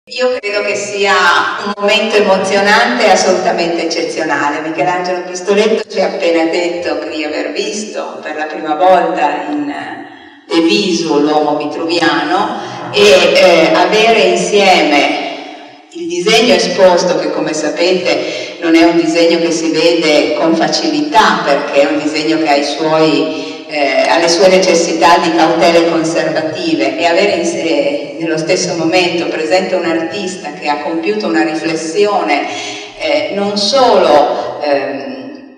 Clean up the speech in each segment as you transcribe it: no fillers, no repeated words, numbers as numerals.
Io credo che sia un momento emozionante e assolutamente eccezionale. Michelangelo Pistoletto ci ha appena detto di aver visto per la prima volta in De Visu l'uomo vitruviano e avere insieme il disegno esposto, che come sapete non è un disegno che si vede con facilità, perché è un disegno che ha le sue necessità di cautele conservative, e avere nello stesso momento presente un artista che ha compiuto una riflessione non solo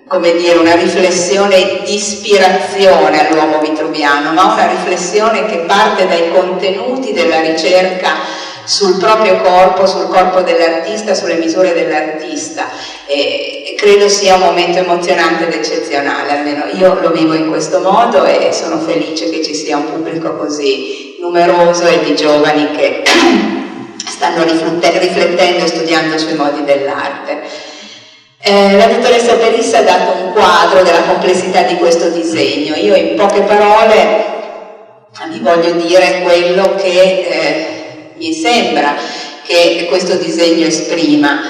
come dire, una riflessione di ispirazione all'uomo vitruviano, ma una riflessione che parte dai contenuti della ricerca sul proprio corpo, sul corpo dell'artista, sulle misure dell'artista, e credo sia un momento emozionante ed eccezionale. Almeno io lo vivo in questo modo e sono felice che ci sia un pubblico così numeroso e di giovani che stanno riflettendo e studiando sui modi dell'arte. La dottoressa Perissa ha dato un quadro della complessità di questo disegno. Io in poche parole vi voglio dire quello che mi sembra che questo disegno esprima.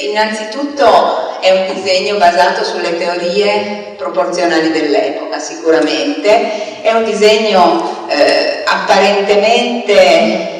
Innanzitutto è un disegno basato sulle teorie proporzionali dell'epoca, sicuramente. È un disegno apparentemente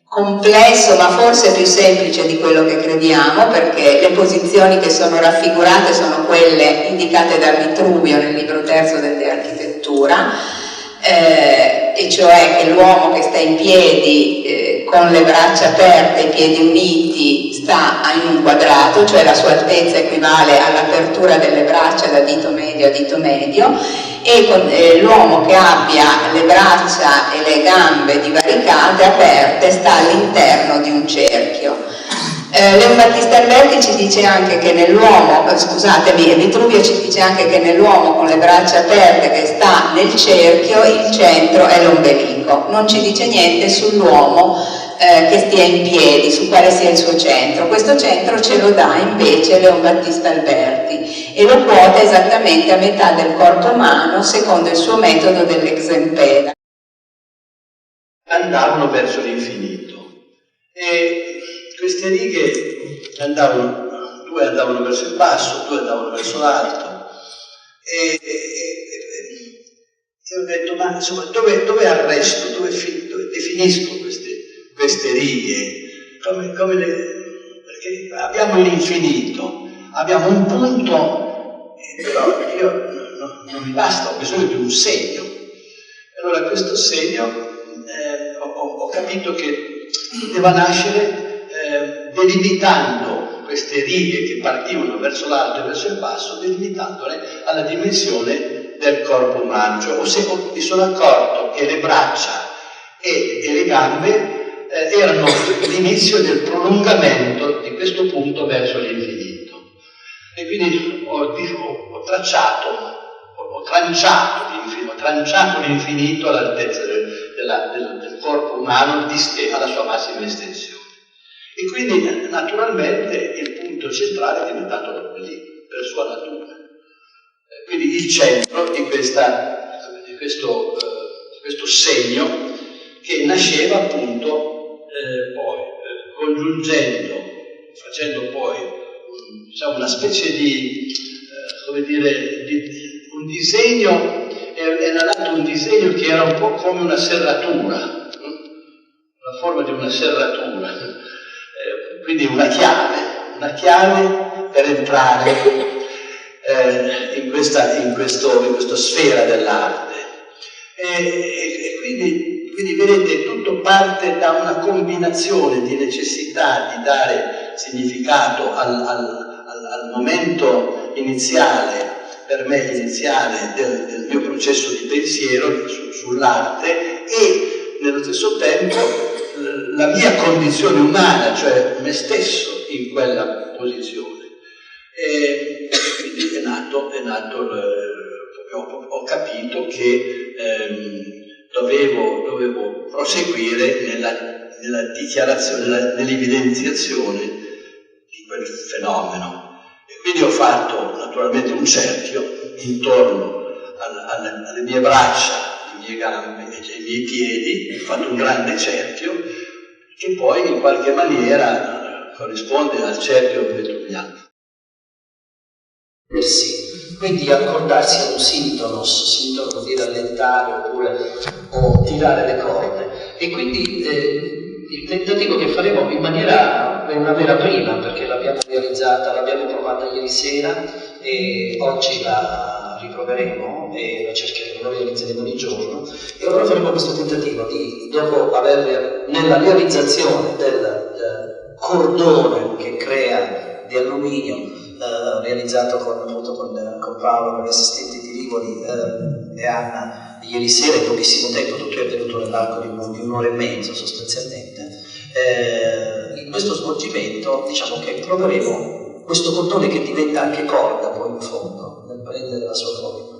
complesso, ma forse più semplice di quello che crediamo, perché le posizioni che sono raffigurate sono quelle indicate da Vitruvio nel libro terzo del De Architettura, e cioè che l'uomo che sta in piedi con le braccia aperte, i piedi uniti, sta in un quadrato, cioè la sua altezza equivale all'apertura delle braccia da dito medio a dito medio, e l'uomo che abbia le braccia e le gambe divaricate, aperte, sta all'interno di un cerchio. Leon Battista Alberti ci dice anche che nell'uomo, Vitruvio ci dice anche che nell'uomo con le braccia aperte che sta nel cerchio, il centro è l'ombelico. Non ci dice niente sull'uomo che stia in piedi, su quale sia il suo centro. Questo centro ce lo dà invece Leon Battista Alberti e lo quota esattamente a metà del corpo umano secondo il suo metodo dell'Exempeda. Andavano verso l'infinito e queste righe due andavano verso il basso, due andavano verso l'alto, e ho detto, ma insomma, dove arresto, dove definisco queste righe? Perché abbiamo l'infinito, abbiamo un punto, però non mi basta, ho bisogno di un segno. Allora questo segno ho capito che poteva nascere delimitando queste righe che partivano verso l'alto e verso il basso, delimitandole alla dimensione del corpo umano. Cioè, mi sono accorto che le braccia e le gambe erano l'inizio del prolungamento di questo punto verso l'infinito. E quindi ho tranciato l'infinito all'altezza del corpo umano alla sua massima estensione. E quindi naturalmente il punto centrale è diventato proprio lì, per sua natura. Quindi il centro di questo segno che nasceva appunto poi congiungendo, facendo poi una specie di un disegno, era nato un disegno che era un po' come una serratura, la forma di una serratura. Quindi una chiave per entrare in questa sfera dell'arte. E quindi vedete, tutto parte da una combinazione di necessità di dare significato al momento iniziale, per me iniziale, del mio processo di pensiero sull'arte, e nello stesso tempo la mia condizione umana, cioè me stesso in quella posizione. E quindi è nato ho capito che dovevo proseguire nella dichiarazione, nell'evidenziazione di quel fenomeno. E quindi ho fatto naturalmente un cerchio intorno alle mie braccia, le mie gambe e i miei piedi, ho fatto un grande cerchio che poi in qualche maniera corrisponde al cerchio vetruviano. Sì. Quindi accordarsi a un sintonos vuol dire allentare o tirare le corde, e quindi il tentativo che faremo in maniera è una vera prima, perché l'abbiamo realizzata, l'abbiamo provata ieri sera e oggi la riproveremo e la cercheremo, la realizzeremo di giorno, e ora faremo questo tentativo di, dopo aver nella realizzazione del cordone che crea di alluminio, realizzato con Paolo, con gli assistenti di Rivoli e Anna ieri sera, in pochissimo tempo, tutto è avvenuto nell'arco di un'ora e mezzo sostanzialmente. In questo svolgimento diciamo che proveremo questo cordone, che diventa anche corda poi in fondo nel prendere la sua forma,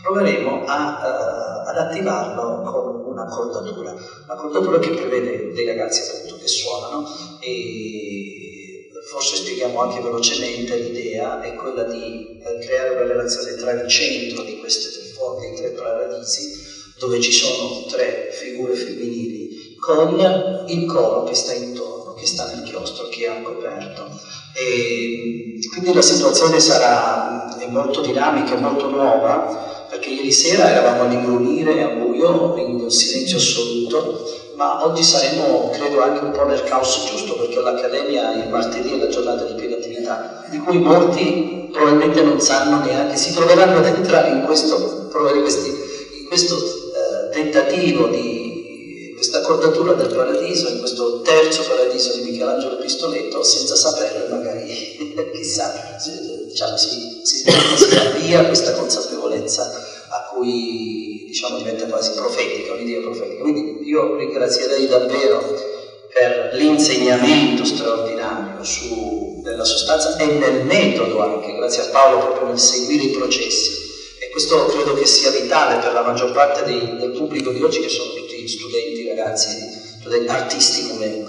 proveremo ad attivarlo con una cordatura che prevede dei ragazzi appunto che suonano, e forse spieghiamo anche velocemente. L'idea è quella di creare una relazione tra il centro di queste tre forme, i tre paradisi, dove ci sono tre figure femminili, con il coro che sta intorno, che sta nel chiostro, che ha coperto. E quindi la situazione è molto dinamica, molto nuova, perché ieri sera eravamo all'imbrunire, a buio, in un silenzio assoluto, ma oggi saremo, credo, anche un po' nel caos giusto, perché all'Accademia il martedì è la giornata di piena attività, di cui molti probabilmente non sanno neanche, si troveranno ad entrare in questo tentativo di questa cordatura del paradiso, in questo terzo paradiso di Michelangelo Pistoletto, senza saperlo, e magari chissà, diciamo, si avvia questa consapevolezza a cui, diciamo, diventa quasi profetica, un'idea profetica. Quindi io ringrazierei davvero per l'insegnamento straordinario nella sostanza e nel metodo anche, grazie a Paolo, proprio nel seguire i processi. E questo credo che sia vitale per la maggior parte del pubblico di oggi, che sono tutti studenti, ragazzi, studenti artisti, come hai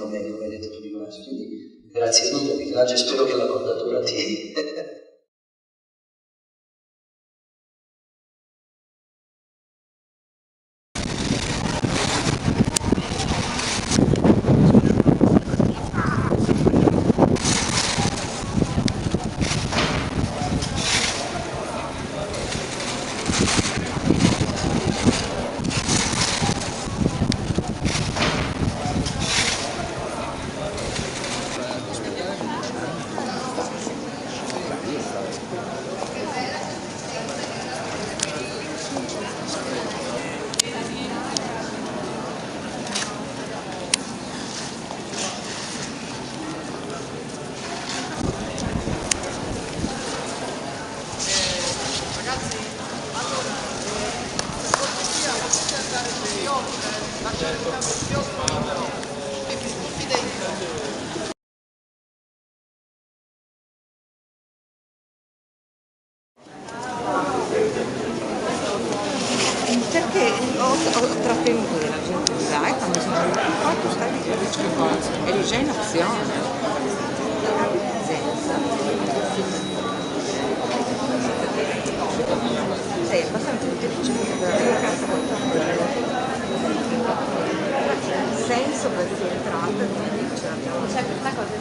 detto tu. Quindi grazie mille, Michelangelo, spero che la cordatura ti... Perché ho trattenuto della gente là, e quando sono venuta qua tu stavi dicendo eri già in azione. Sei abbastanza intelligente per avere casa senso, perché è entrata e quindi ce l'abbiamo. C'è questa cosa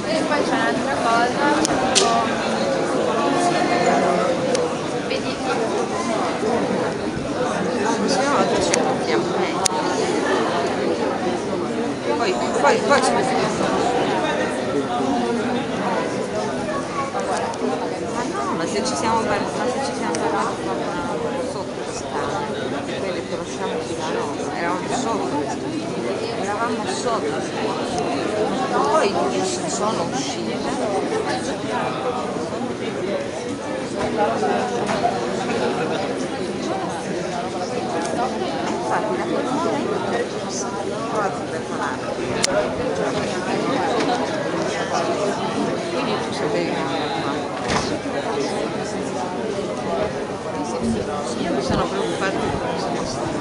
e poi c'è un'altra cosa, vedi Se no oggi ci compriamo meglio. Poi ma se ci siamo parlati sotto sta, quelle che lasciamo qui da noi, eravamo sotto, poi sono uscite. Infatti la cosa per parlare. Quindi tu sei Io mi sono preoccupata di questo.